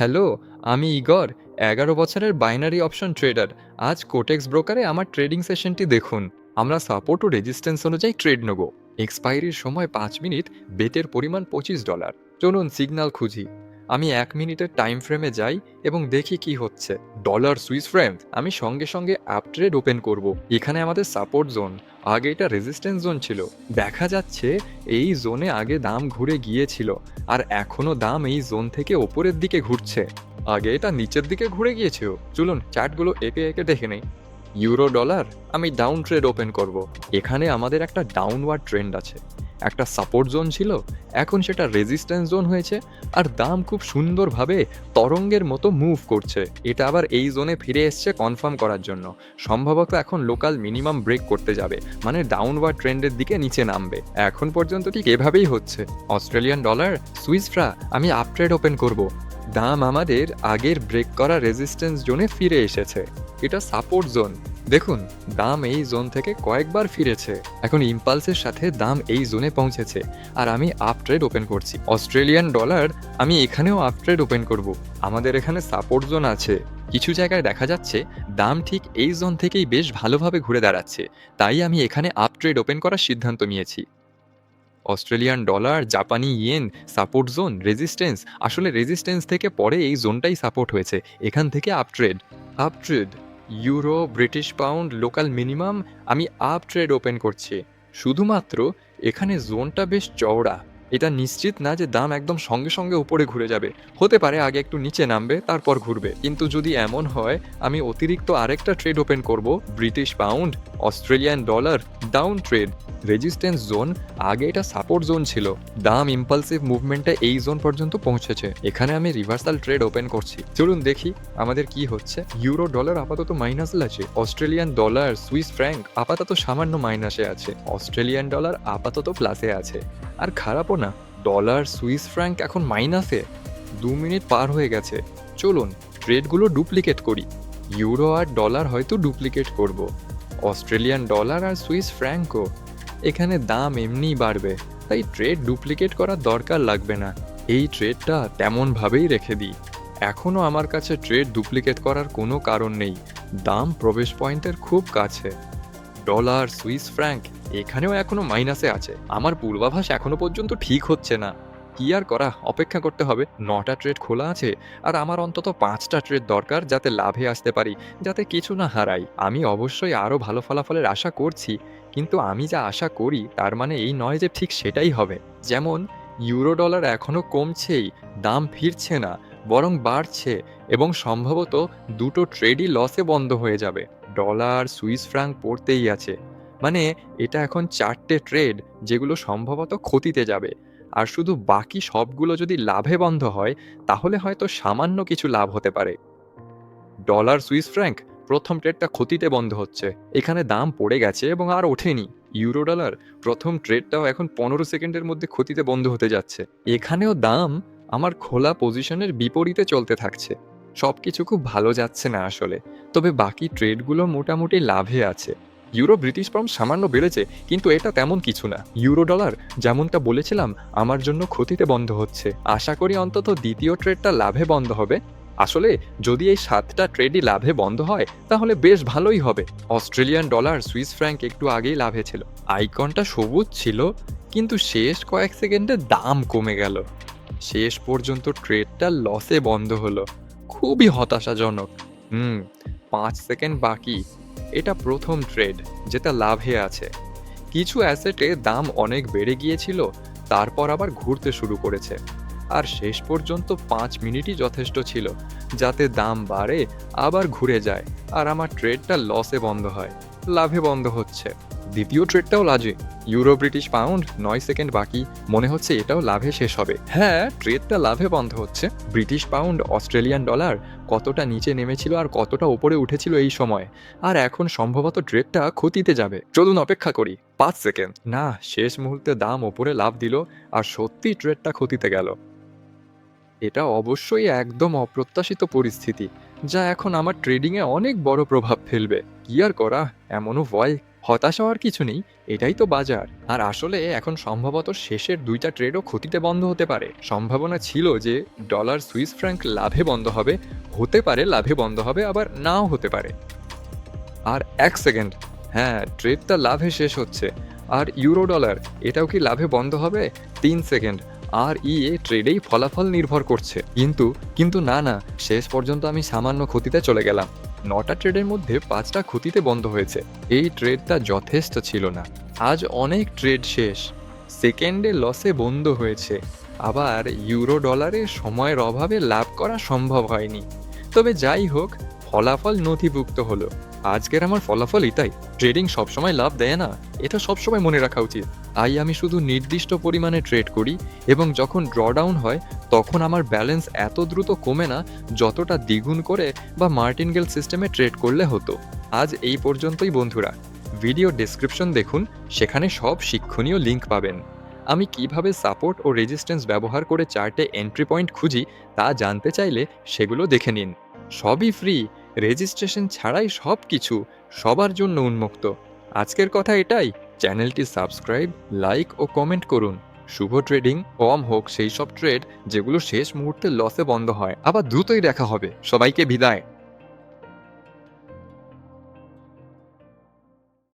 Hello, আমি Igor, ১১ বছরের binary option tedder. আজ কোটেক্স ব্রোকারে আমার ট্রেডিং সেশনটি দেখুন। আমরা সাপোর্ট ও রেজিস্ট্যান্স অনুযায়ী ট্রেড নেব। এক্সপায়ারির সময় ৫ মিনিট, বেটের পরিমাণ $25। চলুন সিগন্যাল খুঁজি। আমি ১ মিনিটের টাইম ফ্রেমে যাই এবং দেখি কি হচ্ছে। ডলার সুইস ফ্র্যাঙ্ক, আমি সঙ্গে সঙ্গে আপ ট্রেড ওপেন করব। এখানে আমাদের সাপোর্ট জোন, আগে এটা রেজিস্ট্যান্স জোন ছিল। দেখা যাচ্ছে এই জোনে আগে দাম ঘুরে গিয়েছিল, আর এখনো দাম এই জোন থেকে ওপরের দিকে ঘুরছে। আগে এটা নিচের দিকে ঘুরে গিয়েছিল। চলুন চার্টগুলো এঁকে এঁকে দেখে নেই। ইউরো ডলার, আমি ডাউন ট্রেড ওপেন করব। এখানে আমাদের একটা ডাউনওয়ার্ড ট্রেন্ড আছে। একটা সাপোর্ট জোন ছিল, এখন সেটা রেজিস্ট্যান্স জোন হয়েছে, আর দাম খুব সুন্দরভাবে তরঙ্গের মতো মুভ করছে। এটা আবার এই জোনে ফিরে এসছে কনফার্ম করার জন্য। সম্ভবত এখন লোকাল মিনিমাম ব্রেক করতে যাবে, মানে ডাউনওয়ার্ড ট্রেন্ডের দিকে নিচে নামবে। এখন পর্যন্ত ঠিক এভাবেই হচ্ছে। অস্ট্রেলিয়ান ডলার, সুইস ফ্রা, আমি আপ ট্রেড ওপেন করব। দাম আমাদের আগের ব্রেক করা রেজিস্ট্যান্স জোনে ফিরে এসেছে। এটা সাপোর্ট জোন। দেখুন, দাম এই জোন থেকে কয়েকবার ফিরেছে। এখন ইম্পালসের সাথে দাম এই জোনে পৌঁছেছে, আর আমি আপ ট্রেড ওপেন করছি। অস্ট্রেলিয়ান ডলার, আমি এখানেও আপ ট্রেড ওপেন করব। আমাদের এখানে সাপোর্ট জোন আছে। কিছু জায়গায় দেখা যাচ্ছে দাম ঠিক এই জোন থেকেই বেশ ভালোভাবে ঘুরে দাঁড়াচ্ছে, তাই আমি এখানে আপ ট্রেড ওপেন করার সিদ্ধান্ত নিয়েছি। অস্ট্রেলিয়ান ডলার, জাপানি ইয়েন, সাপোর্ট জোন, রেজিস্ট্যান্স। আসলে রেজিস্ট্যান্স থেকে পরে এই জোনটাই সাপোর্ট হয়েছে। এখান থেকে up trade. Up trade, euro, British pound, local minimum, আমি আপ ট্রেড ওপেন করছি। শুধুমাত্র এখানে জোনটা বেশ চওড়া। এটা নিশ্চিত না যে দাম একদম সঙ্গে সঙ্গে উপরে ঘুরে যাবে। হতে পারে আগে একটু নিচে নামবে, তারপর ঘুরবে। কিন্তু যদি এমন হয়, আমি অতিরিক্ত আরেকটা ট্রেড ওপেন করব। British pound, Australian dollar, down trade. Resistance zone, আগে এটা সাপোর্ট জোন ছিল। দাম ইম্পালসিভ মুভমেন্টে এই জোন পর্যন্ত পৌঁছেছে। এখানে আমি রিভার্সাল ট্রেড ওপেন করছি। চলুন দেখি আমাদের কি হচ্ছে। ইউরো ডলার আপাতত মাইনাসে আছে। অস্ট্রেলিয়ান ডলার, সুইস ফ্র্যাঙ্ক আপাতত সামান্য মাইনাসে আছে। অস্ট্রেলিয়ান ডলার আপাতত প্লাসে আছে। আর খারাপও না, ডলার সুইস ফ্র্যাঙ্ক এখন মাইনাসে। ২ মিনিট পার হয়ে গেছে। চলুন ট্রেডগুলো ডুপ্লিকেট করি। ইউরো আর ডলার হয়তো ডুপ্লিকেট করব। অস্ট্রেলিয়ান ডলার আর সুইস ফ্র্যাঙ্কও। এখানে দাম এমনিই বাড়বে, তাই ট্রেড ডুপ্লিকেট করার দরকার লাগবে না। এই ট্রেডটা তেমনভাবেই রেখে দিই। এখনও আমার কাছে ট্রেড ডুপ্লিকেট করার কোনো কারণ নেই। দাম প্রবেশ পয়েন্টের খুব কাছে। ডলার, সুইস ফ্র্যাঙ্ক এখানেও এখনো মাইনাসে আছে। আমার পূর্বাভাস এখনো পর্যন্ত ঠিক হচ্ছে না। কি আর করা, অপেক্ষা করতে হবে। ৯টা ট্রেড খোলা আছে, আর আমার অন্তত ৫টা ট্রেড দরকার, যাতে লাভে আসতে পারি, যাতে কিছু না হারাই। আমি অবশ্যই আরও ভালো ফলাফলের আশা করছি, কিন্তু আমি যা আশা করি তার মানে এই নয় যে ঠিক সেটাই হবে। যেমন ইউরো ডলার এখনো কমছেই, দাম ফিরছে না, বরং বাড়ছে, এবং সম্ভবত দুটো ট্রেডই লসে বন্ধ হয়ে যাবে। ডলার, সুইস ফ্র্যাঙ্ক পড়তেই আছে। মানে এটা এখন ৪টে ট্রেড যেগুলো সম্ভবত ক্ষতিতে যাবে। আর শুধু বাকি সবগুলো যদি লাভে বন্ধ হয়, তাহলে হয়তো সামান্য কিছু লাভ হতে পারে। ডলার, সুইস ফ্র্যাঙ্ক, প্রথম ট্রেডটা ক্ষতিতে বন্ধ হচ্ছে। এখানে দাম পড়ে গেছে এবং আর ওঠেনি। ইউরো ডলার, প্রথম ট্রেডটাও এখন ১৫ সেকেন্ডের মধ্যে ক্ষতিতে বন্ধ হতে যাচ্ছে। এখানেও দাম আমার খোলা পজিশনের বিপরীতে চলতে থাকছে। সবকিছু খুব ভালো যাচ্ছে না আসলে। তবে বাকি ট্রেডগুলো মোটামুটি লাভে আছে। ইউরো, ব্রিটিশ পাউন্ড সামান্য বেড়েছে, কিন্তু এটা তেমন কিছু না। ইউরো ডলার, যেমনটা বলেছিলাম, আমার জন্য ক্ষতিতে বন্ধ হচ্ছে। আশা করি অন্তত দ্বিতীয় ট্রেডটা লাভে বন্ধ হবে। আসলে যদি এই ৭টা ট্রেডই লাভে বন্ধ হয়, তাহলে বেশ ভালোই হবে। অস্ট্রেলিয়ান ডলার, সুইস ফ্র্যাঙ্ক একটু আগেই লাভে ছিল। আইকনটা সবুজ ছিল, কিন্তু শেষ কয়েক সেকেন্ডে দাম কমে গেল। শেষ পর্যন্ত ট্রেডটা লসে বন্ধ হলো। খুবই হতাশাজনক। হুম ৫ সেকেন্ড বাকি। এটা প্রথম ট্রেড যেটা লাভে আছে। কিছু অ্যাসেটে দাম অনেক বেড়ে গিয়েছিল, তারপর আবার ঘুরতে শুরু করেছে। আর শেষ পর্যন্ত ৫ মিনিটই যথেষ্ট ছিল, যাতে দাম বাড়ে, আবার ঘুরে যায়, আর আমার ট্রেডটা লসে বন্ধ হয়। লাভে বন্ধ হচ্ছে। দ্বিতীয় ট্রেডটাও লাজে। ইউরো, ব্রিটিশ পাউন্ড, ৯ সেকেন্ড বাকি। মনে হচ্ছে এটাও লাভে শেষ হবে। হ্যাঁ, ট্রেডটা লাভে বন্ধ হচ্ছে। ব্রিটিশ পাউন্ড, অস্ট্রেলিয়ান ডলার কতটা নিচে নেমেছিল আর কতটা উপরে উঠেছিল এই সময়। আর এখন সম্ভবত ট্রেডটা ক্ষতিতে যাবে। চলুন অপেক্ষা করি ৫ সেকেন্ড। না, শেষ মুহূর্তে দাম ওপরে লাফ দিল, আর সত্যিই ট্রেডটা ক্ষতিতে গেল। এটা অবশ্যই একদম অপ্রত্যাশিত পরিস্থিতি, যা এখন আমার ট্রেডিংয়ে অনেক বড় প্রভাব ফেলবে। কি আর করা, এমনও ভয়। হতাশ হওয়ার কিছু নেই, এটাই তো বাজার। আর আসলে এখন সম্ভবত শেষের ২টা ট্রেডও ক্ষতিতে বন্ধ হতে পারে। সম্ভাবনা ছিল যে ডলার সুইস ফ্র্যাঙ্ক লাভে বন্ধ হবে, হতে পারে লাভে বন্ধ হবে, আবার নাও হতে পারে। আর ১ সেকেন্ড, হ্যাঁ, ট্রেডটা লাভে শেষ হচ্ছে। আর ইউরো ডলার, এটাও কি লাভে বন্ধ হবে? ৩ সেকেন্ড। আর ট্রেডেই ফলাফল নির্ভর করছে। কিন্তু না, শেষ পর্যন্ত আমি সামান্য ক্ষতিতে চলে গেলাম। ৯টা ট্রেডের মধ্যে ৫টা ক্ষতিতে বন্ধ হয়েছে। এই ট্রেডটা যথেষ্ট ছিল না। আজ অনেক ট্রেড শেষ। সেকেন্ডে লসে বন্ধ হয়েছে। আবার ইউরো ডলারে সময়ের অভাবে লাভ করা সম্ভব হয়নি। তবে যাই হোক, ফলাফল নথিভুক্ত হলো। আজকের আমার ফলাফল এটাই। ট্রেডিং সবসময় লাভ দেয় না, এটা সবসময় মনে রাখা উচিত। তাই আমি শুধু নির্দিষ্ট পরিমাণে ট্রেড করি, এবং যখন ড্রডাউন হয় তখন আমার ব্যালেন্স এত দ্রুত কমে না যতটা দ্বিগুণ করে বা মার্টিনগেল সিস্টেমে ট্রেড করলে হতো। আজ এই পর্যন্তই বন্ধুরা। ভিডিও ডেসক্রিপশন দেখুন, সেখানে সব শিক্ষণীয় লিঙ্ক পাবেন। আমি কিভাবে সাপোর্ট ও রেজিস্ট্যান্স ব্যবহার করে চার্টে এন্ট্রি পয়েন্ট খুঁজি তা জানতে চাইলে সেগুলো দেখে নিন। সবই ফ্রি, রেজিস্ট্রেশন ছাড়াই সবকিছু সবার জন্য উন্মুক্ত। আজকের কথা এটাই। চ্যানেলটি সাবস্ক্রাইব, লাইক ও কমেন্ট করুন। শুভ ট্রেডিং। কম হোক সেই সব ট্রেড যেগুলো শেষ মুহূর্তে লসে বন্ধ হয়। আবার দ্রুতই দেখা হবে। সবাইকে বিদায়।